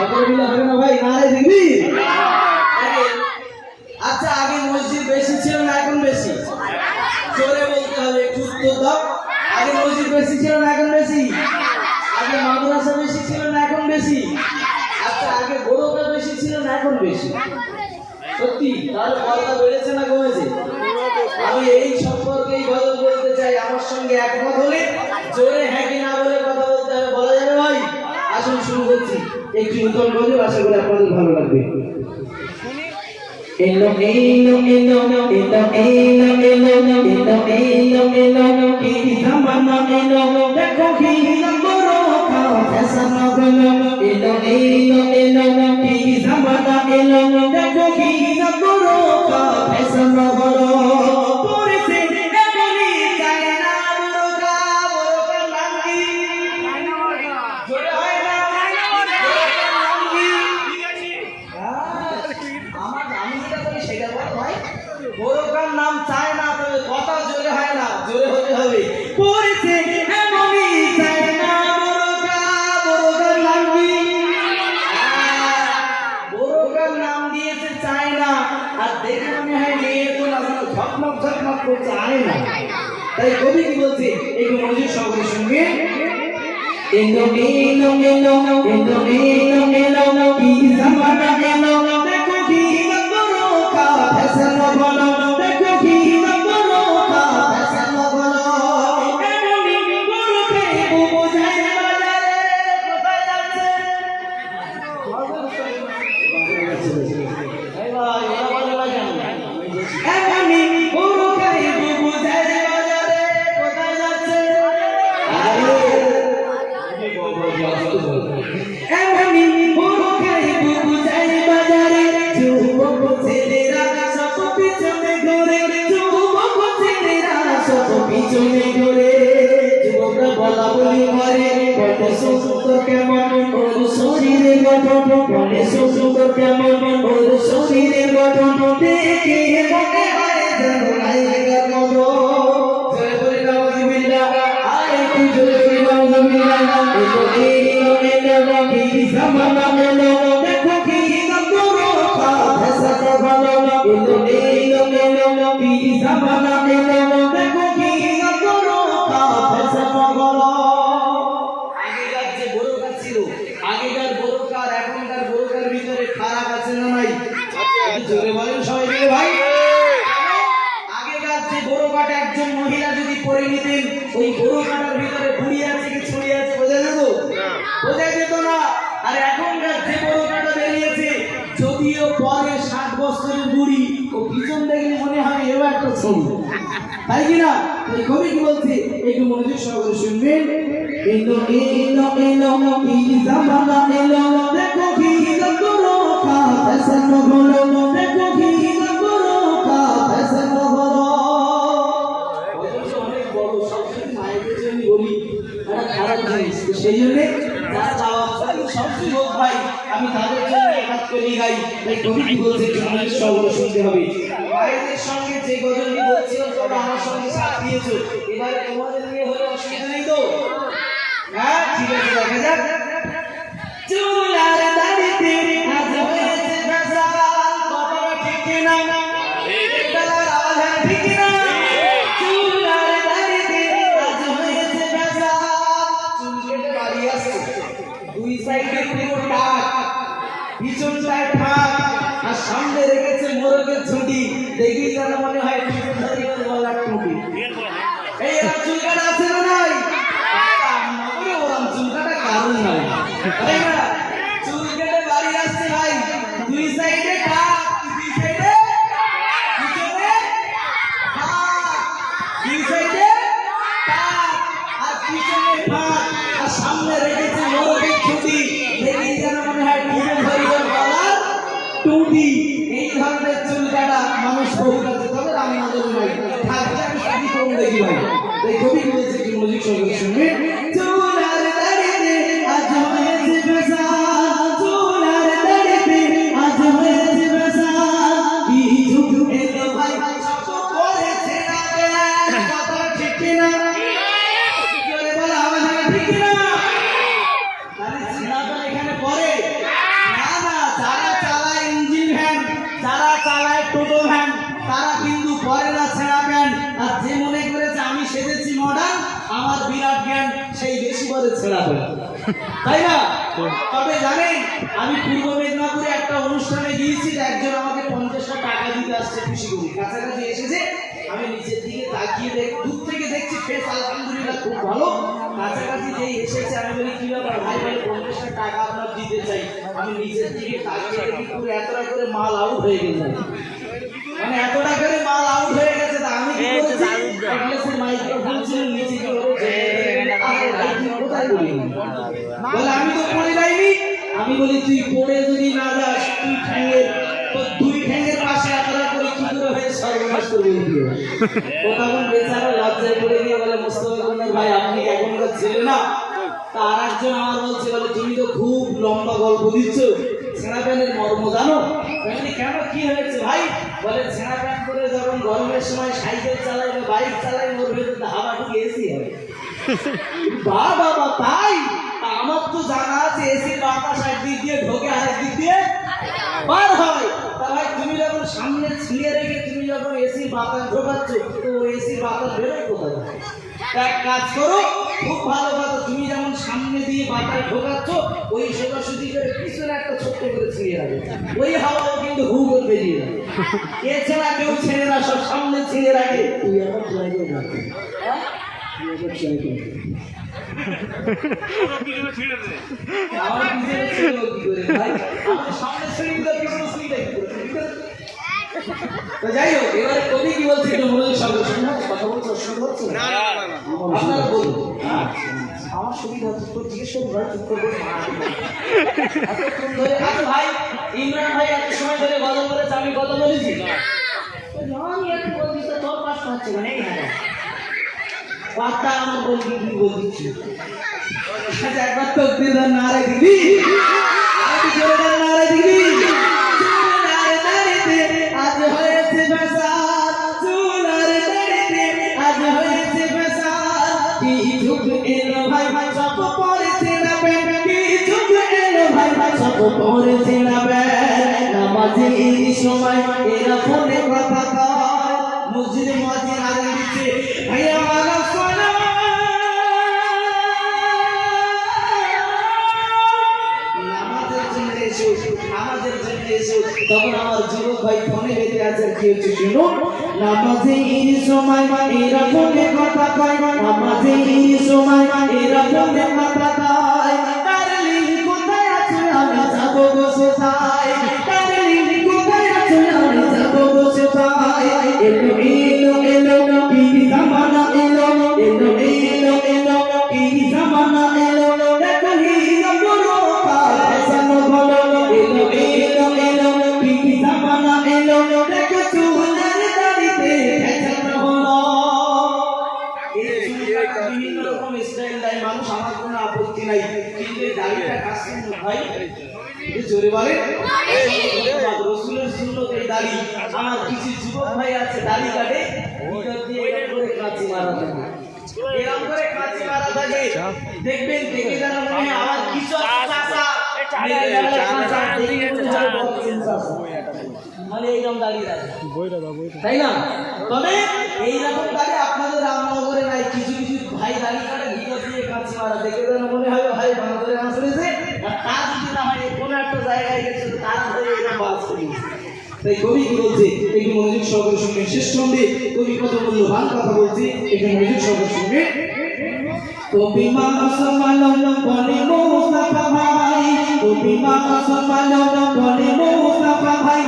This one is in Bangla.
হবে না ভাই, নারে দেখবি। আচ্ছা, আগে মসজিদ বেশি ছিল না এখন বেশি? জোরে বলতে হবে, একটু উত্তর দাও। আগে মসজিদ বেশি ছিল না এখন বেশি? আগে মাদ্রাসা বেশি ছিল না এখন বেশি? আচ্ছা, আগে বড়টা বেশি ছিল না এখন বেশি? সত্যি? তাহলে পর্দা বেড়েছে না কমেছে? আমি এই সম্পর্কেই বদল বলতে চাই। আমার সঙ্গে একমত হলে জোরে হ্যাঁ কি না বলে কথা বলতে হবে। বলা যাবে ভাই? আসুন শুরু করছি। একটু নতুন গজল, আশা করি আপনাদের ভালো লাগবে। এলো এলো এলো এলো এলো এলো এলো এলো এলো কি জামানা এলো, দেখো কি বড় ফ্যাশন হলো। এলো এলো এলো কি জামানা এলো, দেখো কি বড় ফ্যাশন হলো। পড়েছে এমনি যায় না বড়কা, বড়কা নাম কি? জোরে হয় না? বড়কা নাম কি? আমি যেটা বলি সেটা বল ভাই। বড়কার নাম চায় না, তবে কথা জোরে হয় না, জোরে হতে হবে। পড়েছে এমনি যায় না বড়কা, বড়কার নাম কি? বড়কার নাম দিয়েছে চায় না, আর দেখে মনে হয় মেয়ে তো না ঝকমক ঝকমক করছে, আয় না। তাই কবি কি বলছে, একটু মনোযোগ সহকারে শুনবে। এলো এলো এলো এলো এলো এলো কি জামানা এলো, দেখো কি বড়কা ফ্যাশন হলো, দেখো কি বড়কা ফ্যাশন হলো। এমনি বড়কে বোঝায় বাজারে, কোথায় যাচ্ছে? এই ভাই, ওরা বলে না কেন? এমনি বড়কে বোঝায় বাজারে, কোথায় যাচ্ছে? এমনি বড়কাই বুঝাই বাজারে, যুবক ছেলেরা সব পিছনে ঘুরে, যুবক ছেলেরা সব পিছনে ঘুরে। যুবকরা বলা বলি করে, বলে সুন্দর কেমন ওর শরীরের গঠন, বলে সুন্দর কেমন ওর শরীরের গঠন, দেখে মনে হয় যেন নায়িকার মতো। জয় বলি নাউজুবিল্লাহ, আয় তুই জয় বলি নাউজুবিল্লাহ। এলো এলো এলো কি জামানা এলো, দেখো কি বড়কা ফ্যাশন হলো। এলো এলো এলো কি জামানা এলো, দেখো কি বড়কা ফ্যাশন হলো। আগেকার যে বড়কা ছিল, আগেকার বড়কার এখনকার বড়কার ভিতরে ফারাক আছে না নাই? জোরে বলেন সবাই মিলে ভাই। আগেকার যে বড়কাটা একজন মহিলা যদি পরে নিতেন, ওই বড়কাটার ভিতরে বুড়ি আছে কি ছড়ি আছে বোঝা যেত? বোঝা যেত না। আর এখনকার যে বড়কাটা বেরিয়েছে, যদিও পরে 60 বছরের বুড়ি, ও পিছন দেখলে মনে হয় এও একটা ছবি, তাই কিনা? এই কবি কি বলছে, একটু মনোযোগ সহকারে শুনবেন। এলো এলো এলো কি জামানা এলো, দেখো কি বড়কা ফ্যাশন হলো, দেখো কি বড়কা ফ্যাশন হলো। অনেক বড়, সবসময় মায়ের জন্য বলি এটা খারাপ জিনিস, সেই জন্য যারা যাওয়া সবচেয়ে হোক ভাই, আমি তাদের জন্য কাজ করে গাই। তাই কবি কি বলছে, মনোযোগ সহকারে শুনতে হবে। মায়েদের সঙ্গে যে গজলটি বলছিল, তোমরা আমার সঙ্গে সাথ দিয়েছো, এবারে তোমাদের নিয়ে হলে অসুবিধা নেই তো? হ্যাঁ, ঠিক আছে, দেখা যাক। চুলার দাড়িতে আজ হয়েছে ফ্যাশন, কথাটা ঠিক কিনা? বেলার আওয়াজ ঠিক কিনা? চুলার দাড়িতে আজ হয়েছে ফ্যাশন, চুল কেটে বাড়ি আসছে, দুই সাইডে পুরো টাক, পিছনটায় ঠাক, আর সামনে রেখেছে মোরগের ঝুঁটি, দেখি যেন মনে হয় গলার টুপি। এই এরকম চুল কাটা আছে না নাই? ওরকম চুল কাটা কারণ নাই, তাই না? চুল কেটে বাড়ি আসছে ভাই, দুই সাইডে টাক, দুই সাইডে পিছনে টাক, দুই সাইডে টাক আর পিছনে টাক, আর সামনে রেখেছে মোরগের ঝুঁটি, দেখি যেন মনে হয় গলার টুপি। এই ধরনের চুল কাটা মানুষ বহুত আছে, তবে আমি নজর নাই থাকলে আমি সাথী কম দেখি ভাই। তাই কবি বলেছে কি, মনোযোগ সহকারে শুনবে। চুলার দাড়িতে আজ হয়েছে ফ্যাশন, চুলার দাড়িতে আজ হয়েছে ফ্যাশন, কি যুগ এলো ভাই, সব করেছে না কেন? কথা ঠিক কিনা? জোরে বলা আওয়াজ ঠিক কিনা? তাহলে ছিনাটা এখানে পড়ে তাই না? তবে জানেন, আমি পূর্ব মেদিনীপুরে একটা অনুষ্ঠানে গিয়েছি, একজন আমাকে 50টা টাকা দিতে আসছে খুশি করে, কাছাকাছি এসেছে। আমি নিচের দিকে তাকিয়ে দূর থেকে দেখছি ফেস আলহামদুলিল্লাহ খুব ভালো, কাছাকাছি যেই এসেছে আমি বলি কি ব্যাপার ভাই, বলে 50টা টাকা আপনার দিতে চাই। আমি নিচের দিকে তাকিয়ে দেখি পুরো এতটা করে মাল আউট হয়ে গেছে, মানে এতটা করে মাল আউট হয়ে গেছে। তা আমি কি করেছি, গ্লাসের মাইক্রোফোন ছিল নিচে কি করে কোথায় বলি, বলে আমি তো পড়ে যাইনি। আমি বলি তুই পড়ে যদি না যাস, তুই ঠ্যাঙের তো দুই ঠ্যাঙের পাশে এতটা করে কি করে হয়ে সর্বনাশ করে দিয়ে ও তখন বেচারা লজ্জায় পড়ে গিয়ে বলে মোস্তফা ভাই আপনি এখনকার ছেলে না। তা আর একজন আমার বলছে, বলে তুমি তো খুব লম্বা গল্প দিচ্ছ, ছেঁড়া প্যান্টের মর্ম জানো? কেন কি হয়েছে ভাই? বলে ছেঁড়া প্যান্ট করে যখন গরমের সময় সাইকেল চালাই বা বাইক চালাই, ওর ভেতরে হাওয়া ঢুকে এসি হয়। বাবা তাই? আমার তো জানা আছে এসির বাতাস একদিক দিয়ে ঢোকে আর একদিক দিয়ে বার হয়। তা ভাই তুমি যখন সামনে ছিঁড়ে রেখে তুমি যখন এসির বাতাস ঢোকাচ্ছ, তো এসির বাতাস বেরোয় কোথায়? এক কাজ করো, খুব ভালো কথা, তুমি যেমন সামনে দিয়ে বাতাস ঢোকাচ্ছ, ওই সোজাসুজি করে পিছনে একটা ছোট্ট করে ছিঁড়ে রাখবে, ওই হাওয়াও কিন্তু হু করে বেরিয়ে যাবে। এছাড়া কেউ ছেড়ে না, সব সামনে ছিঁড়ে রাখে। তুই আবার ট্রাই করে রাখবি, তুই আবার ট্রাই করবি। আমার পিছনে ছিল কি করে ভাই? আমার সামনে ছিঁড়ে দিলে পিছনে ছিঁড়ে তো যাই হোক, এবারে কবি কি বলছে একটু মনোযোগ সঙ্গে শুনুন। কথা বলছো, শুনতে হচ্ছে না? আপনারা বলুন। আমার সুবিধা হচ্ছে তো জিজ্ঞেস করবো, চুপ করবো। এতক্ষণ ধরে আচ্ছা ভাই, ইমরান ভাই এত সময় ধরে গজল বলেছে, আমি গজল বলেছি? আমি একটু বলছি তো তোর পাশটা হচ্ছে মানে এই হ্যাঁ পাত্তা আমার বলছি কি বলছি। আচ্ছা একবার তো নারে দিবি, আমি জোরে নারে দিবি। আজ হয়েছে বেসার, চুলার দাড়িতে আজ হয়েছে বেসার। কি যুগ এলো ভাই ভাই সব পড়েছে না বেন, কি যুগ এলো ভাই ভাই সব পড়েছে না বেন। নামাজের সময় এরা ফোনে কথা কয়, মসজিদে মুয়াজ্জিন আযান দিচ্ছে, ভাইয়া ওয়ালা সালাত। নামাজের জন্য এসো, নামাজের জন্য এসো। তখন আমার যুবক ভাই ফোনে বেঁধে আছে, কি হচ্ছে শুনুন। নামাজের সময় এরা ফোনে কথা কয়, নামাজের সময় এরা ফোনে কথা কয়। ডার্লিং কোথায় আছো, আমি যাব বসে তাই। ডার্লিং কোথায় আছো, আমি যাব বসে তাই। এলো এলো এলো কি জামানা এলো, এলো এলো এলো কি জামানা এলো। দেখো হিরো বড় কাসানো বলো, এলো এলো এলো কি জামানা এলো। দেখো চুলের দাড়িতে ফ্যাশন হলো। এই চুলটা বিভিন্ন রকম স্টাইল দেয় মানুষ, আমার কোনো আপত্তি নাই, কিন্তু এই দাড়িটা কাটছেন ভাই জোরে বলে রসুলের সুন্নত এই দাড়ি। আমার কিছু যুবক ভাই আছে দাড়ি কাটে, ভিতর দিয়ে এরকম করে কাঁচি মারা থাকে, এরকম করে কাঁচি মারা থাকে। দেখবেন দেখে যেন মনে হয় আমার কিছু চাচা মানে এইরকম দাঁড়িয়ে থাকে, তাই না? তবে এইরকম দাঁড়িয়ে আপনাদের রামনগরে নাই, কিছু কিছু ভাই দাঁড়িয়ে কাটে ভিতর দিয়ে কাঁচি মারা, দেখে যেন মনে হয় ভাই বাংলাদেশে আসলেছে। আর তা যদি না হয় কোনো একটা জায়গায় গেছে তারা ধরে এরকম বাস করিয়েছে। তাই কবি কি বলছে একটু মনোযোগ সহকারে শুনবেন। শেষ ছন্দে কবি কত মূল্যবান কথা বলছে, একটু মনোযোগ সহকারে শুনবেন। তুমি মা আসমানম বলে মুস্তাফা ভাই, তুমি মা আসমানম বলে মুস্তাফা ভাই।